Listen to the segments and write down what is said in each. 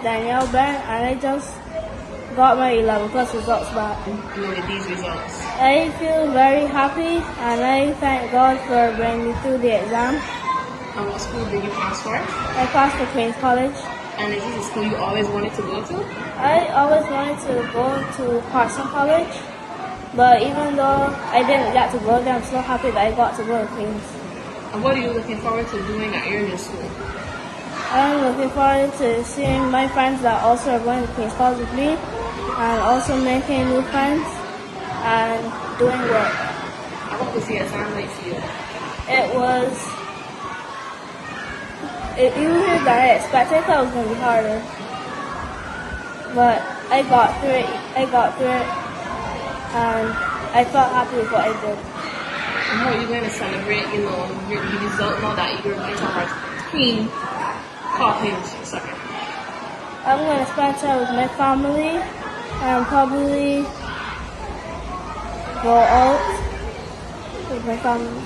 Danielle, Benn, and I just got my 11 plus results back. With these results? I feel very happy, and I thank God for bringing me through the exam. And what school did you pass for? I passed for Queen's College. And is this a school you always wanted to go to? I always wanted to go to Parental College, but even though I didn't get to go there, I'm so happy that I got to go to Queen's. And what are you looking forward to doing at your new school? I'm looking forward to seeing my friends that also are going to Queen's College with me, and also making new friends and doing work. And what was the exam like for you? It was easier than I expected. I thought it was going to be harder, but I got through it, and I felt happy with what I did. And how are you going to celebrate, your result now that you're going to have Queen College? Sorry. I'm going to spend time with my family and probably go out with my family.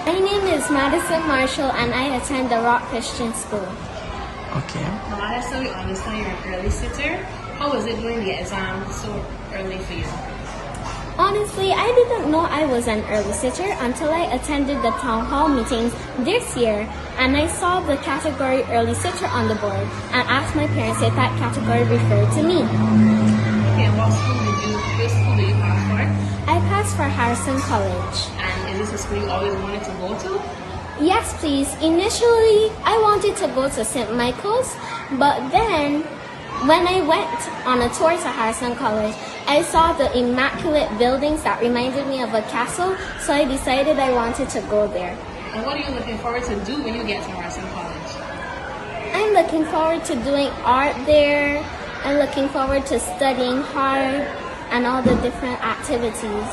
My name is Madison Marshall and I attend the Rock Christian School. Okay. Now, Madison, we understand you're an early sitter. How was it doing the exam so early for you? Honestly, I didn't know I was an early sitter until I attended the town hall meetings this year and I saw the category early sitter on the board and asked my parents if that category referred to me. Okay, and what school did you pass for? I passed for Harrison College. And is this a school you always wanted to go to? Yes, please. Initially, I wanted to go to St. Michael's, but then when I went on a tour to Harrison College, I saw the immaculate buildings that reminded me of a castle, so I decided I wanted to go there. And what are you looking forward to do when you get to Harrison College? I'm looking forward to doing art there. I'm looking forward to studying hard and all the different activities.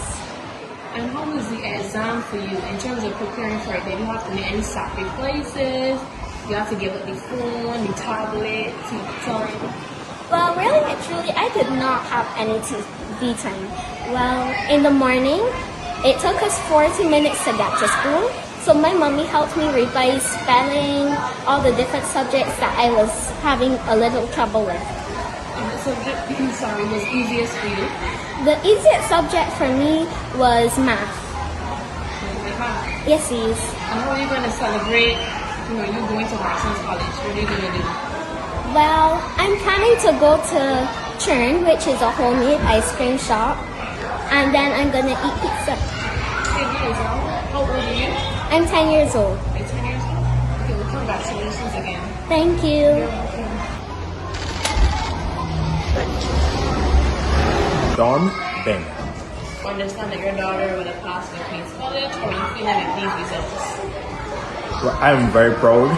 And how was the exam for you in terms of preparing for it? Did you have to make any sacrifices? You have to give up the phone, the tablet, time? Well, really and truly, I did not have any TV time. Well, in the morning, it took us 40 minutes to get to school. So my mommy helped me revise spelling, all the different subjects that I was having a little trouble with. And the subject, was easiest for you? The easiest subject for me was math. Yes, please. And how are you going to celebrate, you going to Harrison College? What are you going to do? Well, I'm planning to go to Churn, which is a homemade ice cream shop, and then I'm going to eat pizza. 10 years old? How old are you? I'm 10 years old. You're 10 years old? Okay, well, congratulations again. Thank you. Don Ben. I understand that your daughter would have passed the Queen's College. How are you feeling with these results? Well, I'm very proud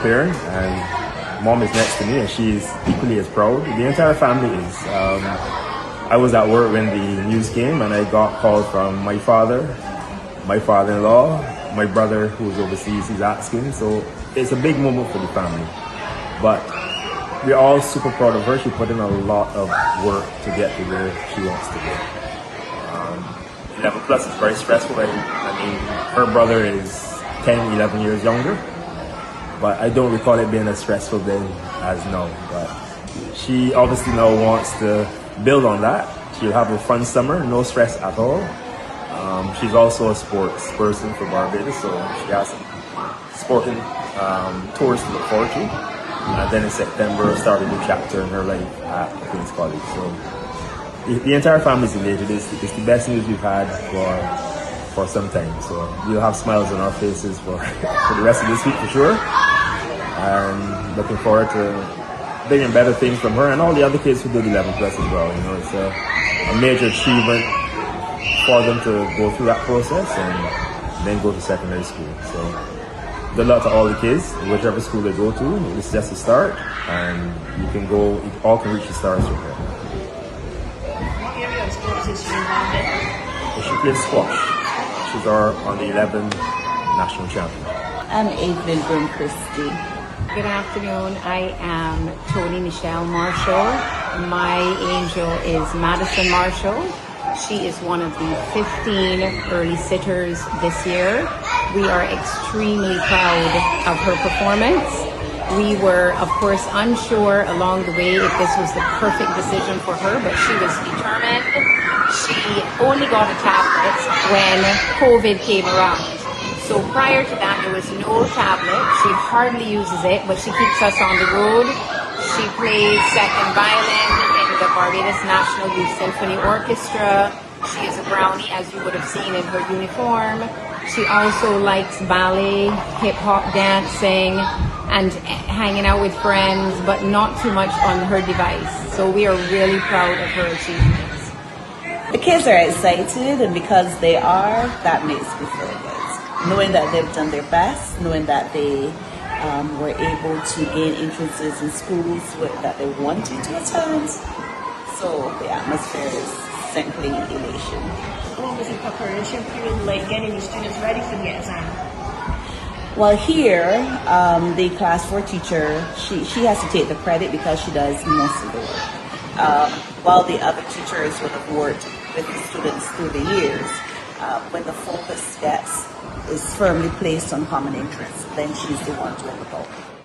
parent, and mom is next to me, and she is equally as proud. The entire family is. I was at work when the news came, and I got called from my father, my father-in-law, my brother who's overseas. He's asking, so it's a big moment for the family. But we're all super proud of her. She put in a lot of work to get to where she wants to go. 11 plus is very stressful. I mean, her brother is 10, 11 years younger, but I don't recall it being as stressful then as now. But she obviously now wants to build on that. She'll have a fun summer, no stress at all. She's also a sports person for Barbados, so she has some sporting tours to look forward to. And then in September, start a new chapter in her life at Queen's College. So the entire family is elated. It's the best news we've had for some time. So we'll have smiles on our faces for the rest of this week for sure. And looking forward to bigger and better things from her and all the other kids who did 11 plus as well. It's a major achievement for them to go through that process and then go to secondary school. So good luck to all the kids, whichever school they go to. It's just a start, and you all can reach the stars from here. What area of sports is she involved in? She plays squash. She's on the 11 national champion. I'm Avelyn Christie. Good afternoon. I am Tony Michelle Marshall. My angel is Madison Marshall. She is one of the 15 early sitters this year. We are extremely proud of her performance. We were, of course, unsure along the way if this was the perfect decision for her, but she was determined. She only got a tablet when COVID came around. So prior to that, there was no tablet. She hardly uses it, but she keeps us on the road. She plays second violin in the Barbados National Youth Symphony Orchestra. She is a brownie, as you would have seen in her uniform. She also likes ballet, hip-hop dancing, and hanging out with friends, but not too much on her device. So we are really proud of her achievements. The kids are excited, and because they are, that makes me feel good. Knowing that they've done their best, knowing that they were able to gain entrances in schools that they wanted to attend. So the atmosphere is simply elation. What was the preparation period like getting the students ready for the exam? Well, here, the class 4 teacher, she has to take the credit because she does most of the work. While the other teachers would have worked with the students through the years, when the focus is firmly placed on common interests, then she's the one doing the bulk.